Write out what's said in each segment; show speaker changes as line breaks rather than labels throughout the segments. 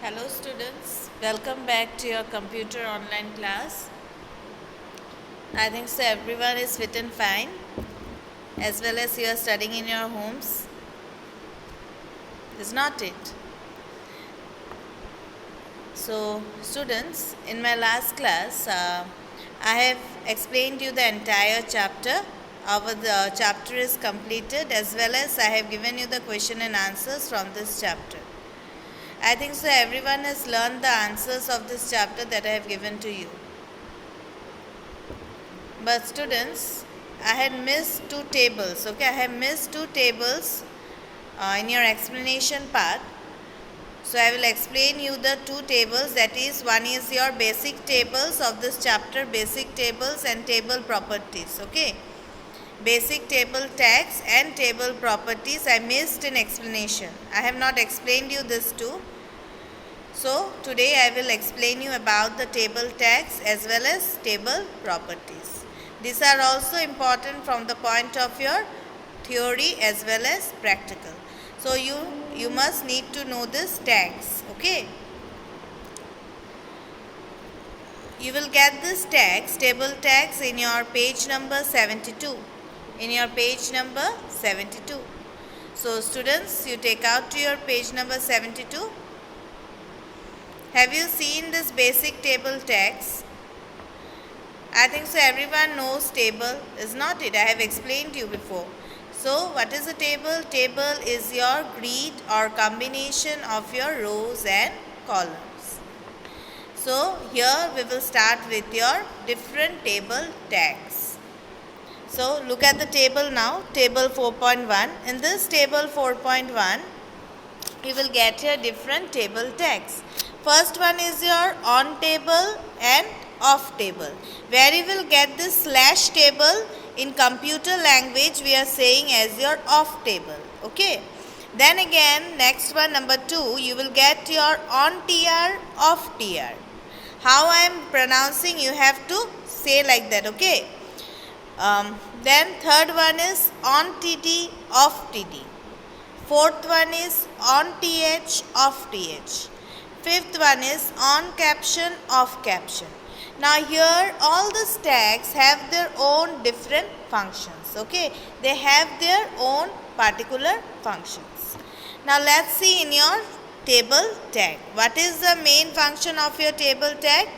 Hello students, welcome back to your computer online class. I think so everyone is fit and fine, as well as you are studying in your homes. Is not it? So students, in my last class, I have explained you the entire chapter. The chapter is completed, as well as I have given you the question and answers from this chapter. I think so everyone has learned the answers of this chapter that I have given to you. But students, I had missed two tables. Okay, I have missed two tables in your explanation part. So I will explain you the two tables. That is, one is your basic tables of this chapter, basic tables and table properties. Okay, basic table tags and table properties I missed in explanation. I have not explained you this too. So today I will explain you about the table tags as well as table properties. These are also important from the point of your theory as well as practical. So you must need to know this tags. Okay. You will get this tags, table tags in your page number 72. In your page number 72. So students, you take out to your page number 72. Have you seen this basic table tags? I think so everyone knows table, is not it? I have explained to you before. So what is a table? Table is your grid or combination of your rows and columns. So here we will start with your different table tags. So look at the table now, table 4.1. In this table 4.1, you will get here different table tags. First one is your on table and off table, where you will get this slash table. In computer language we are saying as your off table. Okay. Then again, next one, number 2, you will get your on TR, off TR. How I am pronouncing, you have to say like that. Okay. Then third one is on TD, off TD. Fourth one is on TH, off TH. Fifth one is on caption, off caption. Now here all the tags have their own different functions. Okay, they have their own particular functions. Now let's see in your table tag. What is the main function of your table tag?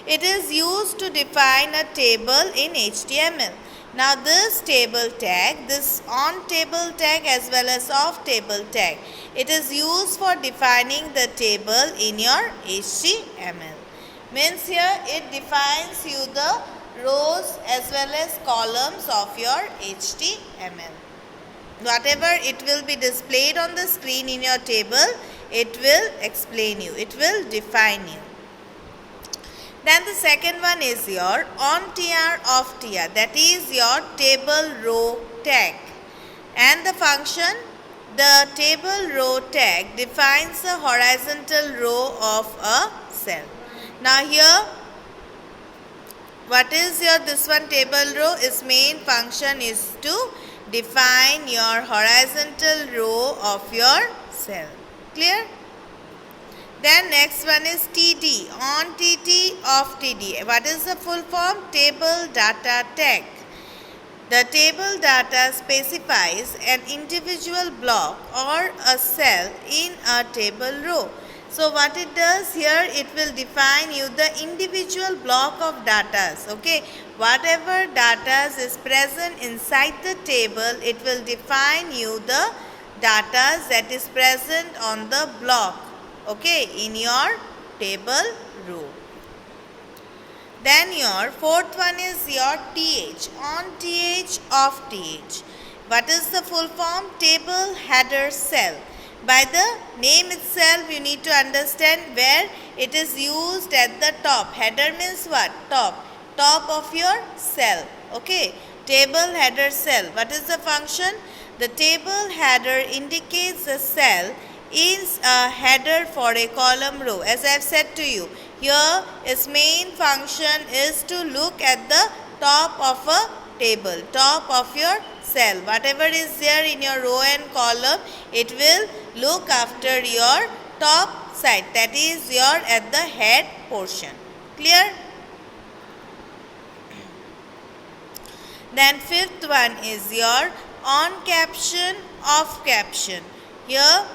It is used to define a table in HTML. Now this table tag, this on table tag as well as off table tag, it is used for defining the table in your HTML. Means here it defines you the rows as well as columns of your HTML. Whatever it will be displayed on the screen in your table, it will explain you, it will define you. Then the second one is your on TR, off TR, that is your table row tag. And the function, the table row tag defines the horizontal row of a cell. Now here, what is your this one table row? Its main function is to define your horizontal row of your cell. Clear? Then next one is TD, on TT, off TD. What is the full form? Table data tag. The table data specifies an individual block or a cell in a table row. So what it does here, it will define you the individual block of data. Okay, whatever data is present inside the table, it will define you the data that is present on the block. Okay, in your table row. Then your fourth one is your TH, on TH, off TH. What is the full form? Table header cell. By the name itself, you need to understand where it is used at the top. Header means what? Top. Top of your cell. Okay. Table header cell. What is the function? The table header indicates the cell is a header for a column row. As I have said to you, here its main function is to look at the top of a table, top of your cell. Whatever is there in your row and column, it will look after your top side, that is your at the head portion. Clear? Then fifth one is your on caption, off caption. Here,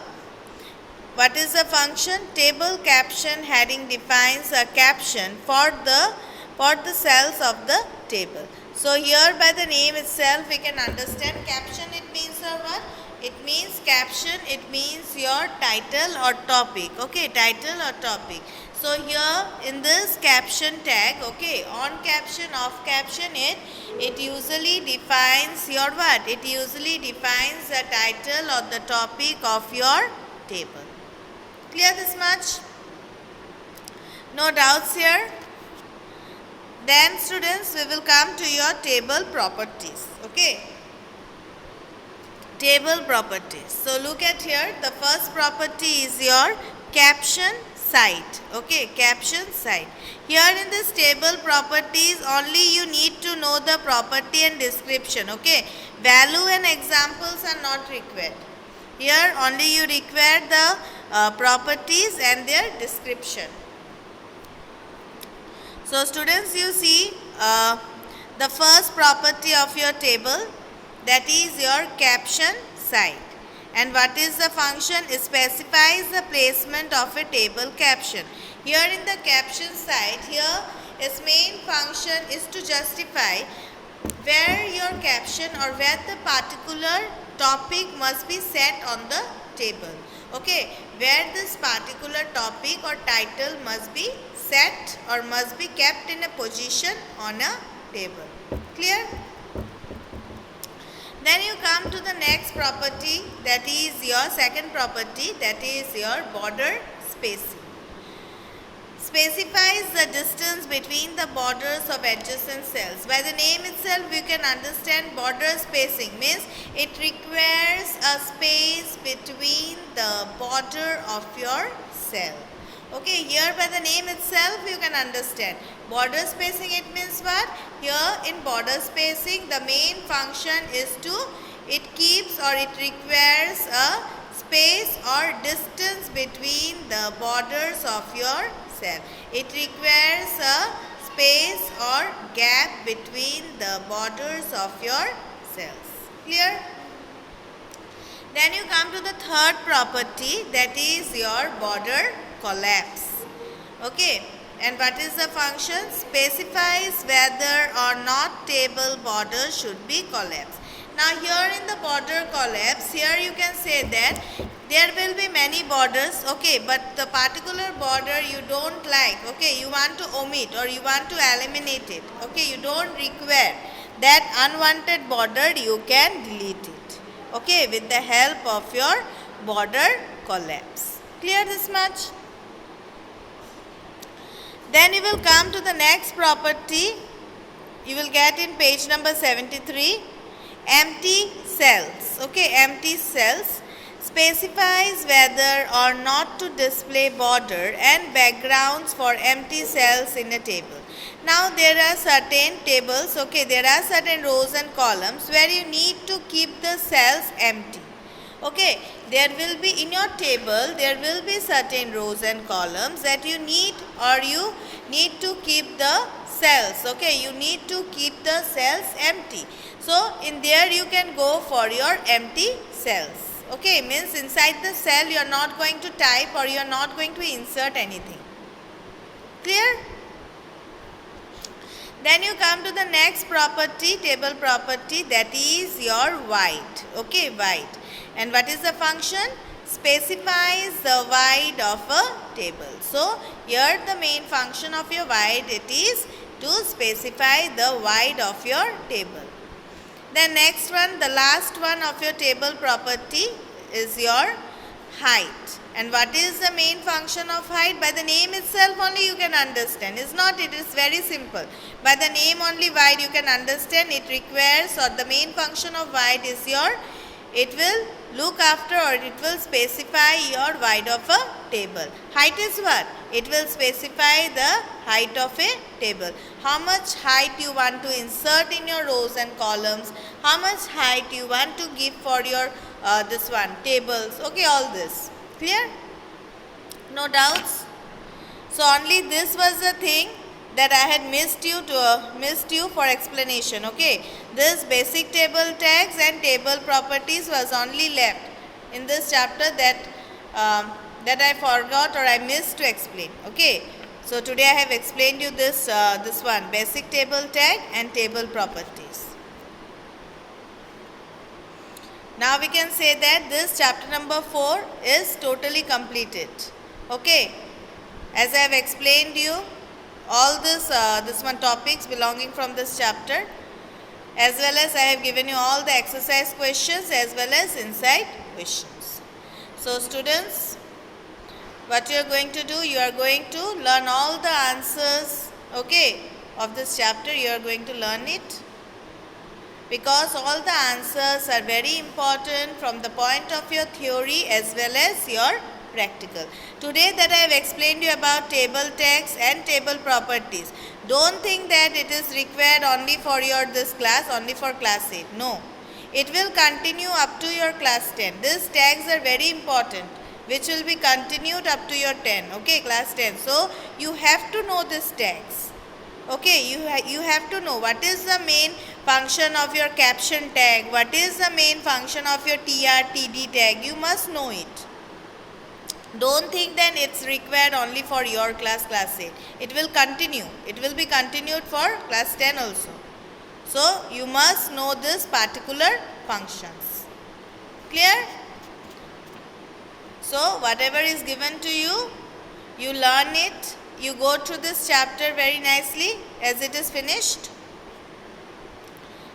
what is the function? Table caption heading defines a caption for the cells of the table. So here by the name itself we can understand caption, it means what? It means caption, it means your title or topic. Okay, title or topic. So here in this caption tag, okay, on caption, off caption, it usually defines your what? It usually defines the title or the topic of your table. Clear this much? No doubts here? Then students, we will come to your table properties. Okay. Table properties. So look at here. The first property is your caption site. Okay, caption site. Here in this table properties, only you need to know the property and description. Okay, value and examples are not required. Here only you require the properties and their description. So students, you see the first property of your table, that is your caption site. And what is the function? It specifies the placement of a table caption. Here in the caption site, here its main function is to justify where your caption or where the particular topic must be set on the table. Okay, where this particular topic or title must be set or must be kept in a position on a table. Clear? Then you come to the next property, that is your second property, that is your border spacing. Specifies the distance between the borders of adjacent cells. By the name itself you can understand border spacing means it requires a space between the border of your cell. Okay, here by the name itself you can understand. Border spacing, it means what? Here in border spacing the main function is to, it keeps or it requires a space or distance between the borders of your cell. It requires a space or gap between the borders of your cells. Clear? Then you come to the third property, that is your border collapse. Okay, and what is the function? Specifies whether or not table border should be collapsed. Now here in the border collapse, here you can say that there will be many borders, okay, but the particular border you don't like, okay, you want to omit or you want to eliminate it, okay, you don't require that unwanted border, you can delete it, okay, with the help of your border collapse. Clear this much? Then you will come to the next property, you will get in page number 73, empty cells. Okay, empty cells specifies whether or not to display border and backgrounds for empty cells in a table. Now there are certain tables, okay, there are certain rows and columns where you need to keep the cells empty. Okay, there will be in your table, there will be certain rows and columns that you need to keep the cells. Okay, you need to keep the cells empty. So in there you can go for your empty cells. Okay, means inside the cell you are not going to type or you are not going to insert anything. Clear? Then you come to the next property, table property, that is your white. Okay, white. And what is the function? Specifies the wide of a table. So here the main function of your wide, it is to specify the wide of your table. The next one, the last one of your table property is your height. And what is the main function of height? By the name itself only you can understand. It's not, it is very simple. By the name only wide you can understand. It requires, or the main function of wide is your, it will look after or it will specify your wide of a table. Height is what? It will specify the height of a table. How much height you want to insert in your rows and columns. How much height you want to give for your this one, tables. Okay, all this. Clear? No doubts? So only this was the thing that I had missed you for explanation. Okay, this basic table tags and table properties was only left in this chapter that that I forgot or I missed to explain. Okay, so today I have explained you this one, basic table tag and table properties. Now we can say that this chapter number 4 is totally completed. Okay, as I have explained you all this one topics belonging from this chapter, as well as I have given you all the exercise questions as well as insight questions. So students, what you are going to do, you are going to learn all the answers, okay, of this chapter. You are going to learn it, because all the answers are very important from the point of your theory as well as your practical. Today that I have explained you about table tags and table properties, don't think that it is required only for your this class, only for class 8. No, it will continue up to your class 10. These tags are very important, which will be continued up to your 10, okay, class 10. So you have to know these tags. Okay, you have to know what is the main function of your caption tag, what is the main function of your TR-TD tag. You must know it. Don't think that it's required only for your class 8. It will continue. It will be continued for class 10 also. So you must know this particular functions. Clear? So whatever is given to you, you learn it. You go through this chapter very nicely as it is finished.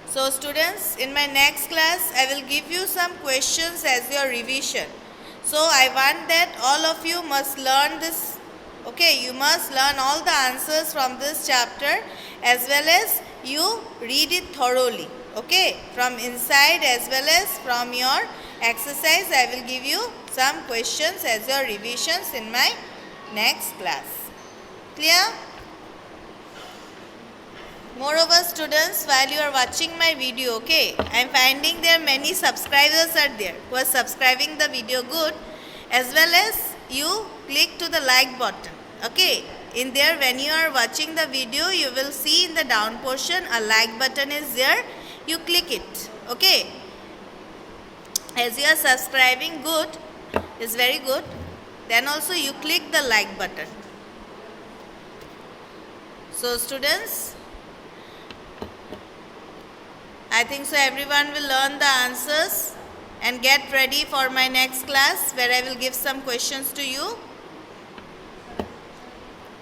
So students, in my next class, I will give you some questions as your revision. So I want that all of you must learn this. Okay, you must learn all the answers from this chapter as well as you read it thoroughly. Okay, from inside as well as from your exercise, I will give you some questions as your revisions in my next class. Clear? Moreover students, while you are watching my video, okay, I am finding there many subscribers are there who are subscribing the video good, as well as you click to the like button. Okay, in there when you are watching the video, you will see in the down portion a like button is there. You click it. Okay, as you are subscribing good, is very good, then also you click the like button. So students, I think so everyone will learn the answers and get ready for my next class where I will give some questions to you.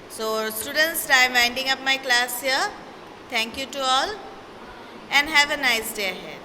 So students, I am winding up my class here. Thank you to all and have a nice day ahead.